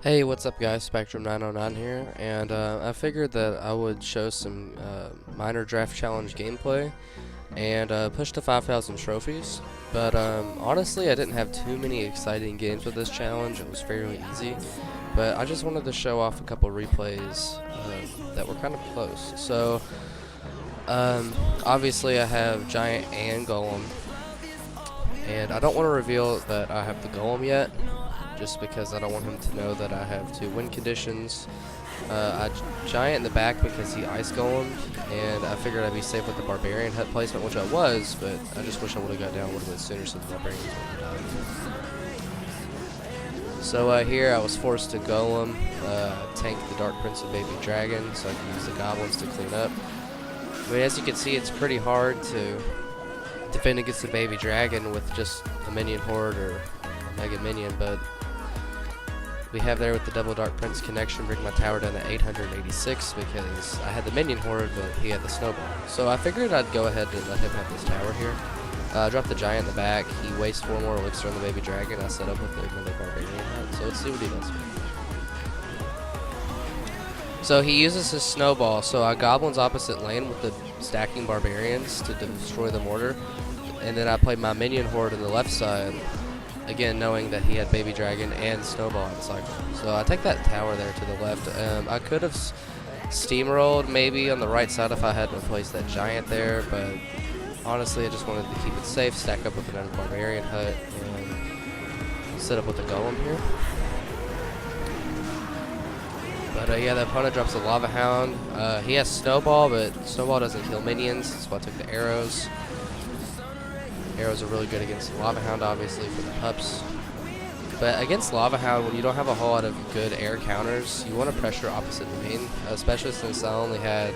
Hey, what's up guys? Spectrum 909 here, and I figured that I would show some minor draft challenge gameplay and push to 5,000 trophies. But honestly, I didn't have too many exciting games with this challenge. It was fairly easy, but I just wanted to show off a couple replays that were kind of close. So obviously I have Giant and Golem, and I don't want to reveal that I have the Golem yet, just because I don't want him to know that I have two win conditions. I Giant in the back because he Ice Golem, and I figured I'd be safe with the Barbarian hut placement, which I was, but I just wish I would have got down a little bit sooner so the Barbarians would have died. So here I was forced to Golem, tank the Dark Prince of Baby Dragon, so I can use the Goblins to clean up. I mean, as you can see, it's pretty hard to defend against the Baby Dragon with just a Minion Horde or a Mega Minion, but we have there with the double Dark Prince connection, bring my tower down to 886 because I had the Minion Horde, but he had the Snowball. So I figured I'd go ahead and let him have this tower here. Drop the Giant in the back. He wastes 4 more elixir on the Baby Dragon. I set up with another Barbarian hut. So let's see what he does. So he uses his Snowball. So I Goblins opposite lane with the stacking Barbarians to destroy the mortar. And then I played my Minion Horde on the left side. Again, knowing that he had Baby Dragon and Snowball on the cycle. So I take that tower there to the left. I could have steamrolled maybe on the right side if I hadn't placed that Giant there, but honestly I just wanted to keep it safe, stack up with another Barbarian hut, and set up with a Golem here. But yeah, the opponent drops a Lava Hound. He has Snowball, but Snowball doesn't kill minions, so I took the arrows. Arrows are really good against Lava Hound, obviously, for the pups. But against Lava Hound, when you don't have a whole lot of good air counters, you want to pressure opposite lane, especially since I only had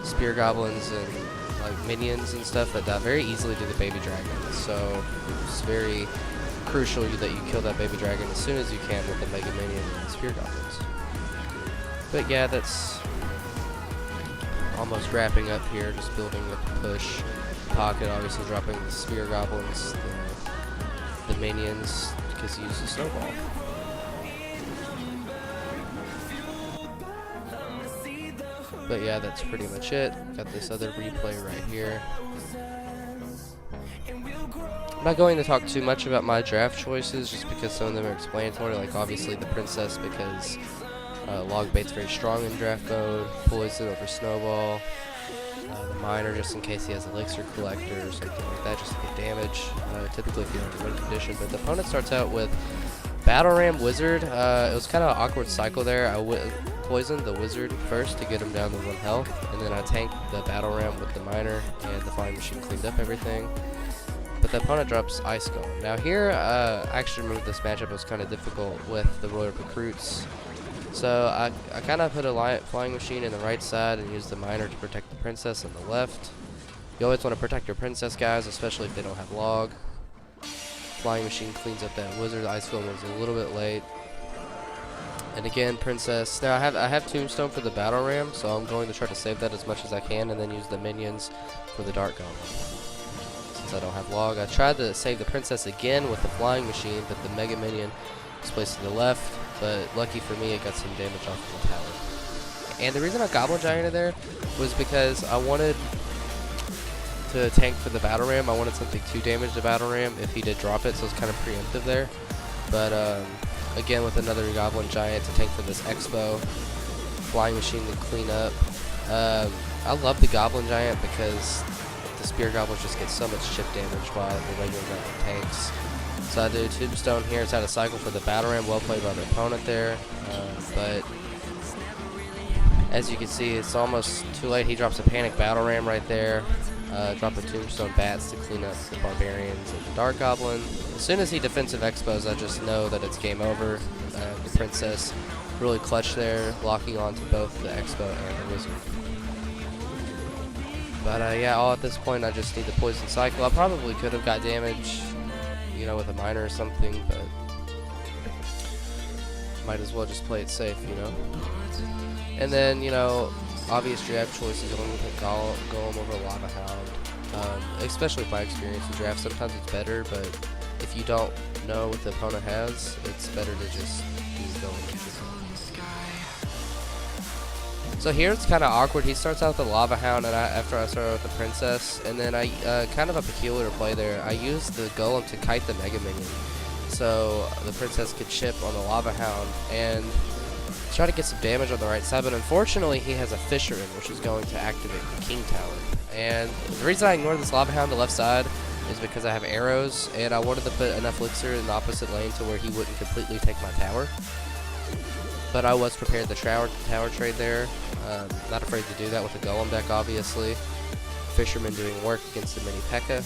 Spear Goblins and like minions and stuff that die very easily to the Baby Dragon. So it's very crucial that you kill that Baby Dragon as soon as you can with the Mega Minion and Spear Goblins. But yeah, that's almost wrapping up here, just building with the push. Pocket, obviously dropping the Spear Goblins, the minions, because he uses Snowball. But yeah, that's pretty much it. Got this other replay right here. I'm not going to talk too much about my draft choices, just because some of them are explanatory, like obviously the Princess, because Log Bait's very strong in draft mode, Poison over Snowball. The Miner, just in case he has Elixir Collector or something like that, just to get damage, typically if you don't have a win condition. But the opponent starts out with Battle Ram Wizard. It was kind of an awkward cycle there. I poisoned the Wizard first to get him down to 1 health, and then I tanked the Battle Ram with the Miner, and the Flying Machine cleaned up everything. But the opponent drops Ice Golem. Now here, I actually remember this matchup was kind of difficult with the Royal Recruits. So I kind of put a Flying Machine in the right side and used the Miner to protect the Princess on the left. You always want to protect your Princess, guys, especially if they don't have Log. Flying Machine cleans up that Wizard. Ice Golem was a little bit late. And again, Princess. Now I have Tombstone for the Battle Ram, so I'm going to try to save that as much as I can and then use the minions for the Dark Golem. Since I don't have Log, I tried to save the Princess again with the Flying Machine, but the Mega Minion was placed to the left. But lucky for me, it got some damage off of the tower. And the reason I Goblin Giant there was because I wanted to tank for the Battle Ram. I wanted something to damage the Battle Ram if he did drop it, so it's kind of preemptive there. But again, with another Goblin Giant to tank for this Expo, Flying Machine to clean up. I love the Goblin Giant because the Spear Goblins just get so much chip damage while the regular Goblin tanks. So I do Tombstone here. It's out of cycle for the Battle Ram. Well played by the opponent there. But as you can see, it's almost too late. He drops a Panic Battle Ram right there. Drop a Tombstone Bats to clean up the Barbarians and the Dark Goblin. As soon as he defensive expos, I just know that it's game over. The Princess really clutch there, locking onto both the Expo and the Wizard. But yeah, all at this point, I just need the Poison Cycle. I probably could have got damage, you know, with a Miner or something, but might as well just play it safe, you know. And then, you know, obvious draft choices, going with a Golem over Lava Hound. Especially with my experience in draft, sometimes it's better, but if you don't know what the opponent has, it's better to just use Golem. So here it's kind of awkward. He starts out with the Lava Hound, and after I start out with the Princess, and then I kind of a peculiar play there. I used the Golem to kite the Mega Minion, so the Princess could chip on the Lava Hound and try to get some damage on the right side. But unfortunately, he has a Fisherman, which is going to activate the King Tower. And the reason I ignored this Lava Hound to the left side is because I have arrows, and I wanted to put enough elixir in the opposite lane to where he wouldn't completely take my tower. But I was prepared the tower trade there. Not afraid to do that with the Golem deck, obviously. Fisherman doing work against the mini P.E.K.K.A.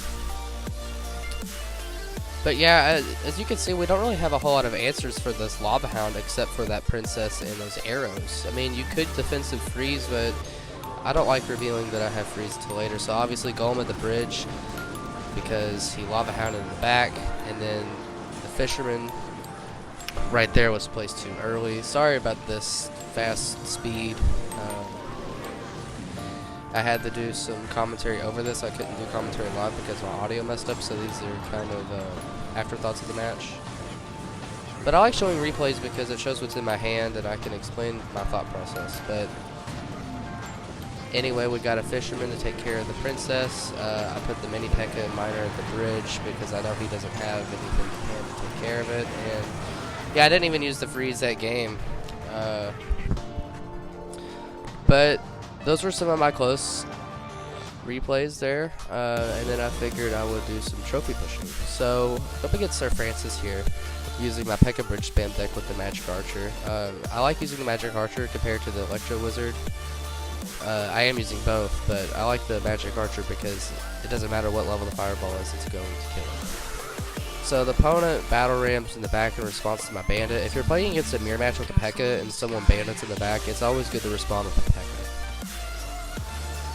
But yeah, as you can see, we don't really have a whole lot of answers for this Lava Hound except for that Princess and those arrows. I mean, you could defensive freeze, but I don't like revealing that I have freeze until later. So obviously Golem at the bridge because he Lava Hounded in the back, and then the Fisherman right there was placed too early. Sorry about this fast speed. I had to do some commentary over this. I couldn't do commentary live because my audio messed up, so these are kind of afterthoughts of the match. But I like showing replays because it shows what's in my hand and I can explain my thought process. But anyway, we got a Fisherman to take care of the Princess. I put the mini P.E.K.K.A. and Miner at the bridge because I know he doesn't have anything in hand to take care of it. And yeah, I didn't even use the freeze that game. But those were some of my close replays there, and then I figured I would do some trophy pushing. So up against Sir Francis here, using my P.E.K.K.A. Bridge Spam deck with the Magic Archer. I like using the Magic Archer compared to the Electro Wizard. I am using both, but I like the Magic Archer because it doesn't matter what level the Fireball is, it's going to kill it. So the opponent battle rams in the back in response to my Bandit. If you're playing against a mirror match with a P.E.K.K.A. and someone Bandits in the back, it's always good to respond with a P.E.K.K.A.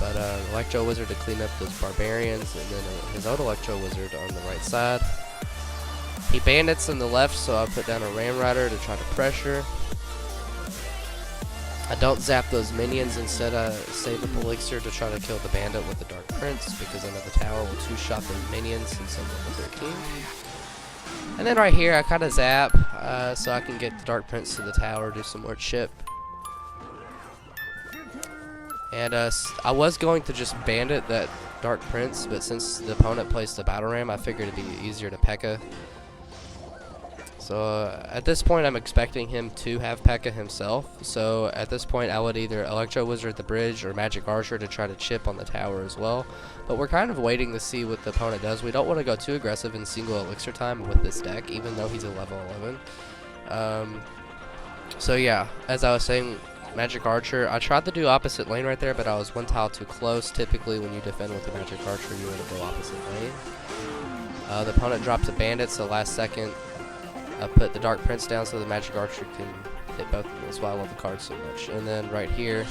But Electro Wizard to clean up those Barbarians, and then his own Electro Wizard on the right side. He Bandits on the left, so I'll put down a Ram Rider to try to pressure. I don't zap those minions, instead I save up Elixir to try to kill the Bandit with the Dark Prince, because I know the tower will two-shot those minions and send them to 13. And then right here, I kind of zap, so I can get the Dark Prince to the tower, do some more chip. And I was going to just Bandit that Dark Prince, but since the opponent placed the Battle Ram, I figured it'd be easier to P.E.K.K.A. So at this point, I'm expecting him to have P.E.K.K.A. himself. So at this point, I would either Electro Wizard at the bridge or Magic Archer to try to chip on the tower as well. But we're kind of waiting to see what the opponent does. We don't want to go too aggressive in single Elixir time with this deck, even though he's a level 11. So yeah, as I was saying, Magic Archer, I tried to do opposite lane right there, but I was one tile too close. Typically, when you defend with the Magic Archer, you want to go opposite lane. The opponent drops a Bandit, so last second, I put the Dark Prince down so the Magic Archer can hit both of them. That's why I love the card so much. And then right here,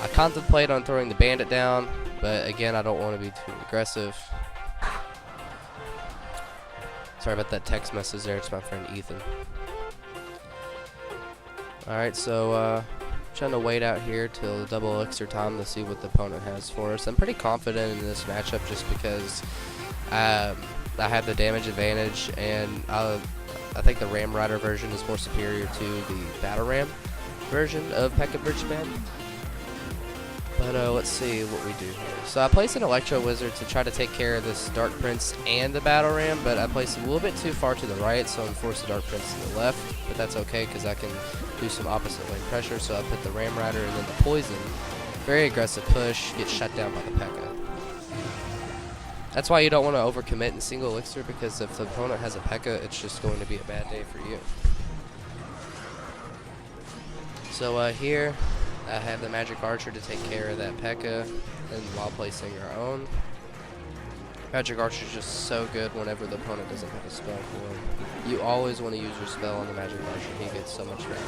I contemplate on throwing the Bandit down, but again, I don't want to be too aggressive. Sorry about that text message there. It's my friend Ethan. Alright, so trying to wait out here till double Elixir time to see what the opponent has for us. I'm pretty confident in this matchup just because I have the damage advantage, and I think the Ram Rider version is more superior to the Battle Ram version of P.E.K.K.A. Bridge Spam. But let's see what we do here. So I placed an Electro Wizard to try to take care of this Dark Prince and the Battle Ram, but I placed it a little bit too far to the right, so I'm forced the Dark Prince to the left. But that's okay because I can do some opposite lane pressure. So I put the Ram Rider and then the Poison. Very aggressive push, gets shut down by the P.E.K.K.A. That's why you don't want to overcommit in single Elixir, because if the opponent has a P.E.K.K.A., it's just going to be a bad day for you. So here, I have the Magic Archer to take care of that P.E.K.K.A. and while placing our own. Magic Archer is just so good whenever the opponent doesn't have a spell for him. You always want to use your spell on the Magic Archer. He gets so much better.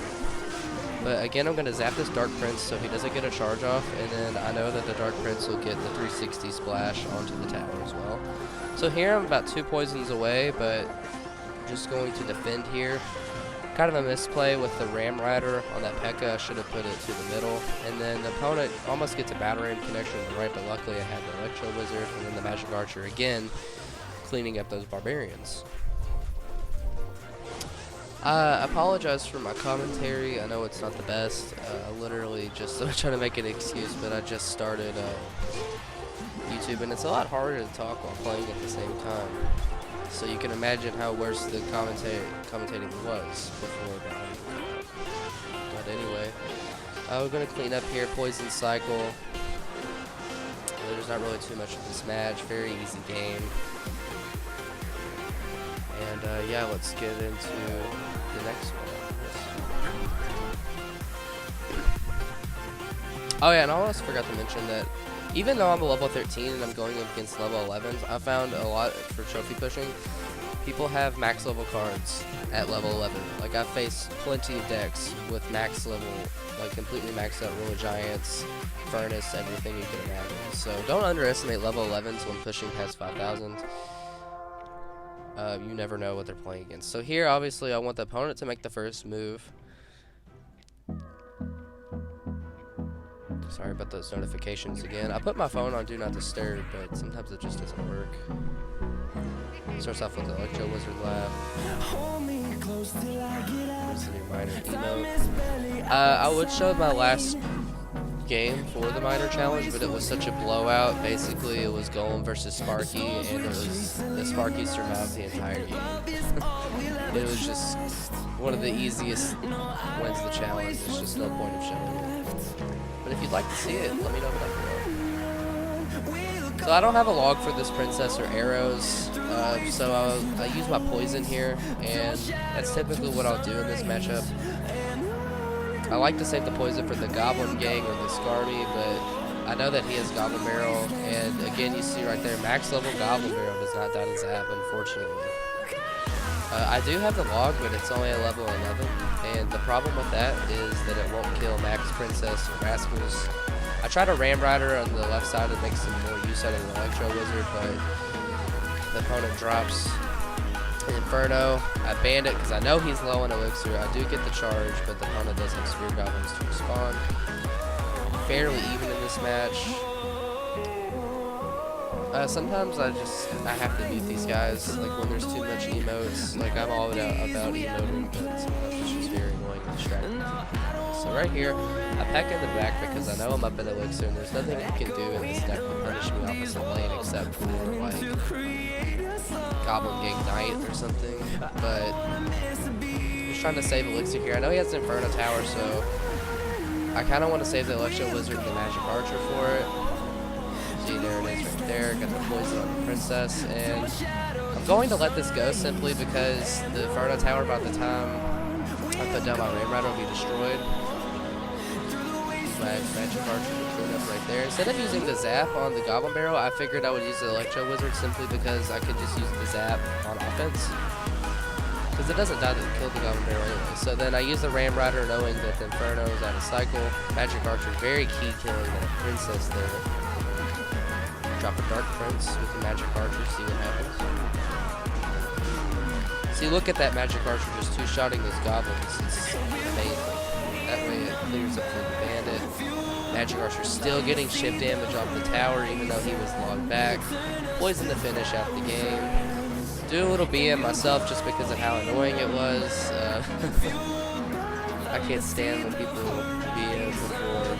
But again, I'm going to zap this Dark Prince so he doesn't get a charge off, and then I know that the Dark Prince will get the 360 splash onto the tower as well. So here I'm about 2 poisons away, but I'm just going to defend here. Kind of a misplay with the Ram Rider on that P.E.K.K.A. I should have put it to the middle. And then the opponent almost gets a Battle Ram connection on the right, but luckily I had the Electro Wizard, and then the Magic Archer again, cleaning up those Barbarians. I apologize for my commentary. I know it's not the best. Literally just I'm trying to make an excuse, but I just started YouTube, and it's a lot harder to talk while playing at the same time. So you can imagine how worse the commentating was before the audio came out. But anyway, we're gonna clean up here. Poison Cycle. There's not really too much of this match. Very easy game. And yeah, let's get into the next one. Oh yeah, and I almost forgot to mention that even though I'm a level 13 and I'm going up against level 11s, I found a lot for trophy pushing. People have max level cards at level 11. Like, I've faced plenty of decks with max level, like completely maxed out Roller Giants, Furnace, everything you can imagine. So don't underestimate level 11s when pushing past 5,000. You never know what they're playing against. So here, obviously, I want the opponent to make the first move. Sorry about those notifications again. I put my phone on Do Not Disturb, but sometimes it just doesn't work. Starts off with the Electro Wizard Laugh. There's the new minor emote. I would show my last game for the minor challenge, but it was such a blowout. Basically, it was Golem versus Sparky, and it was the Sparky survived the entire game. It was just one of the easiest wins of the challenge. There's just no point of showing it. But if you'd like to see it, let me know down below. So I don't have a log for this princess or arrows, so I use my poison here, and that's typically what I'll do in this matchup. I like to save the poison for the Goblin Gang or the Scarby, but I know that he has Goblin Barrel, and again, you see right there, max level Goblin Barrel does not die to Zap, unfortunately. I do have the log, but it's only a level 11, and the problem with that is that it won't kill Max Princess or Rascals. I tried a Ram Rider on the left side to make some more use out of the Electro Wizard, but the opponent drops an Inferno. I banned it because I know he's low on Elixir. I do get the charge, but the opponent does have Spear Goblins to respond. Fairly even in this match. Sometimes I have to mute these guys, like when there's too much emotes. Like, I'm all about emoting, but sometimes it's just very annoying and distracting. So right here, I pack in the back because I know I'm up in Elixir, and there's nothing you can do in this deck to punish me opposite lane except for, like, Goblin Gang Knight or something. But I'm just trying to save Elixir here. I know he has the Inferno Tower, so I kind of want to save the Electro Wizard and the Magic Archer for it. See, there it is right there. Got the poison on the princess, and I'm going to let this go simply because the Inferno Tower, by the time I put down my Ram Rider, will be destroyed. Use my Magic Archer to clean up right there. Instead of using the Zap on the Goblin Barrel, I figured I would use the Electro Wizard simply because I could just use the Zap on offense. Because it doesn't die to kill the Goblin Barrel anyway. So then I use the Ram Rider knowing that the Inferno is out of cycle. Magic Archer, very key killing that princess there. Drop a Dark Prince with the Magic Archer, see what happens. See, look at that Magic Archer just two-shotting those goblins. It's amazing. That way it clears up for the bandit. Magic Archer still getting shift damage off the tower even though he was logged back. Poison to finish out the game. Do a little BM myself just because of how annoying it was. I can't stand when people BM before.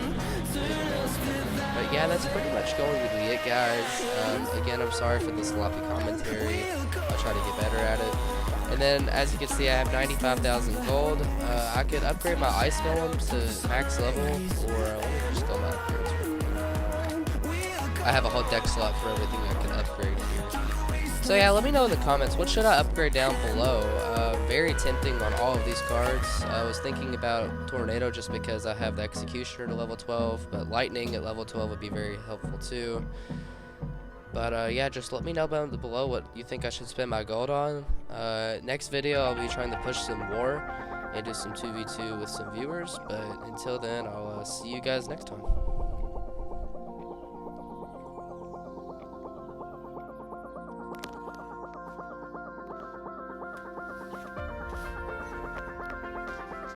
But yeah, that's pretty much going to be it, guys. Again, I'm sorry for the sloppy commentary. I'll try to get better at it. And then, as you can see, I have 95,000 gold. I could upgrade my Ice Golem to max level, or let me just go my upgrades. I have a whole deck slot for everything I can upgrade here. So yeah, let me know in the comments, what should I upgrade down below? Very tempting on all of these cards. I was thinking about Tornado just because I have the Executioner to level 12, but Lightning at level 12 would be very helpful too. But yeah, just let me know down below what you think I should spend my gold on. Next video, I'll be trying to push some War and do some 2v2 with some viewers, but until then, I'll see you guys next time.